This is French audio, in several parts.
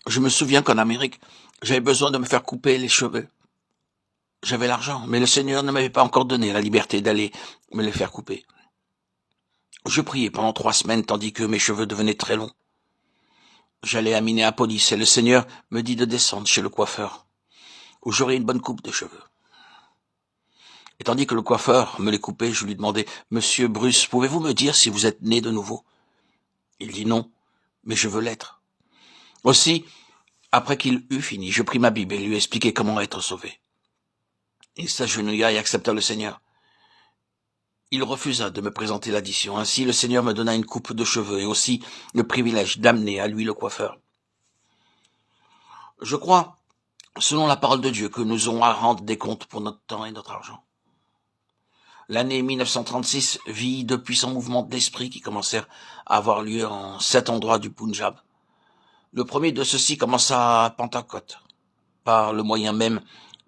Je me souviens qu'en Amérique, j'avais besoin de me faire couper les cheveux. J'avais l'argent, mais le Seigneur ne m'avait pas encore donné la liberté d'aller me les faire couper. Je priais pendant 3 semaines tandis que mes cheveux devenaient très longs. J'allais à Minneapolis et le Seigneur me dit de descendre chez le coiffeur, où j'aurais une bonne coupe de cheveux. Et tandis que le coiffeur me les coupait, je lui demandais, « Monsieur Bruce, pouvez-vous me dire si vous êtes né de nouveau ?» Il dit non, mais je veux l'être. Aussi, après qu'il eut fini, je pris ma Bible et lui expliquai comment être sauvé. Il s'agenouilla et accepta le Seigneur. Il refusa de me présenter l'addition. Ainsi, le Seigneur me donna une coupe de cheveux et aussi le privilège d'amener à lui le coiffeur. Je crois, selon la parole de Dieu, que nous aurons à rendre des comptes pour notre temps et notre argent. L'année 1936 vit de puissants mouvements d'esprit qui commencèrent à avoir lieu en 7 endroits du Punjab. Le premier de ceux-ci commença à Pentecôte. Par le moyen même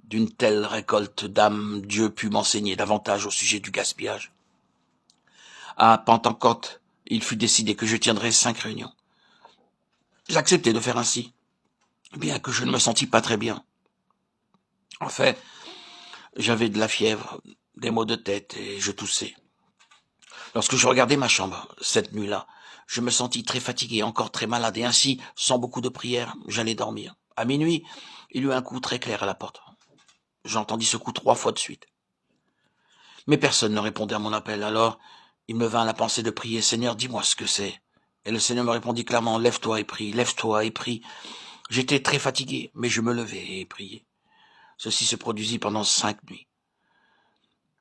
d'une telle récolte d'âmes, Dieu put m'enseigner davantage au sujet du gaspillage. À Pentecôte, il fut décidé que je tiendrais 5 réunions. J'acceptai de faire ainsi, bien que je ne me sentis pas très bien. En fait, j'avais de la fièvre, des maux de tête et je toussais. Lorsque je regardais ma chambre, cette nuit-là, je me sentis très fatigué, encore très malade, et ainsi, sans beaucoup de prière, j'allais dormir. À minuit, il y eut un coup très clair à la porte. J'entendis ce coup 3 fois de suite. Mais personne ne répondait à mon appel, alors il me vint la pensée de prier, « Seigneur, dis-moi ce que c'est. » Et le Seigneur me répondit clairement, « Lève-toi et prie, lève-toi et prie. » J'étais très fatigué, mais je me levai et priai. Ceci se produisit pendant 5 nuits.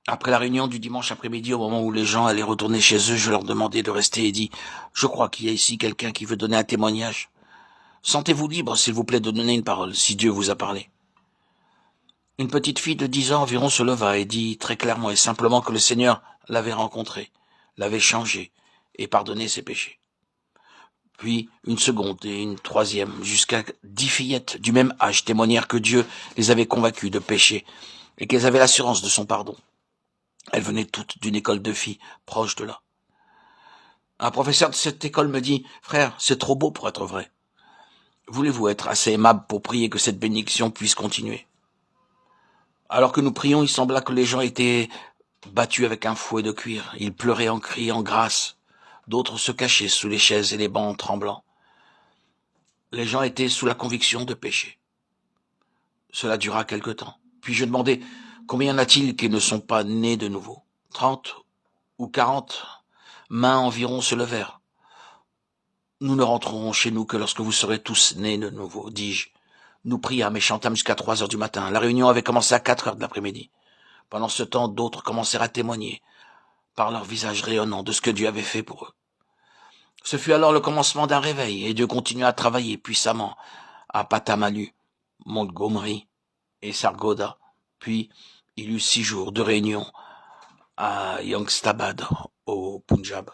Après la réunion du dimanche après-midi, au moment où les gens allaient retourner chez eux, je leur demandai de rester et dis, « Je crois qu'il y a ici quelqu'un qui veut donner un témoignage. Sentez-vous libre, s'il vous plaît, de donner une parole, si Dieu vous a parlé. » Une petite fille de 10 ans environ se leva et dit très clairement et simplement que le Seigneur l'avait rencontrée, l'avait changée et pardonné ses péchés. Puis une seconde et une troisième, jusqu'à 10 fillettes du même âge témoignèrent que Dieu les avait convaincues de péché et qu'elles avaient l'assurance de son pardon. Elles venaient toutes d'une école de filles proche de là. Un professeur de cette école me dit, « Frère, c'est trop beau pour être vrai. Voulez-vous être assez aimable pour prier que cette bénédiction puisse continuer ?» Alors que nous prions, il sembla que les gens étaient battus avec un fouet de cuir. Ils pleuraient en criant grâce. D'autres se cachaient sous les chaises et les bancs tremblants. Les gens étaient sous la conviction de péché. Cela dura quelque temps. Puis je demandai, combien y en a-t-il qui ne sont pas nés de nouveau? 30 ou 40 mains environ se levèrent. Nous ne rentrerons chez nous que lorsque vous serez tous nés de nouveau, dis-je. Nous priâmes et chantâmes jusqu'à 3 heures du matin. La réunion avait commencé à 4 heures de l'après-midi. Pendant ce temps, d'autres commencèrent à témoigner, par leur visage rayonnant, de ce que Dieu avait fait pour eux. Ce fut alors le commencement d'un réveil, et Dieu continua à travailler puissamment à Patamalu, Montgomery et Sargodha. Puis, il y eut 6 jours de réunion à Youngstabad, au Punjab.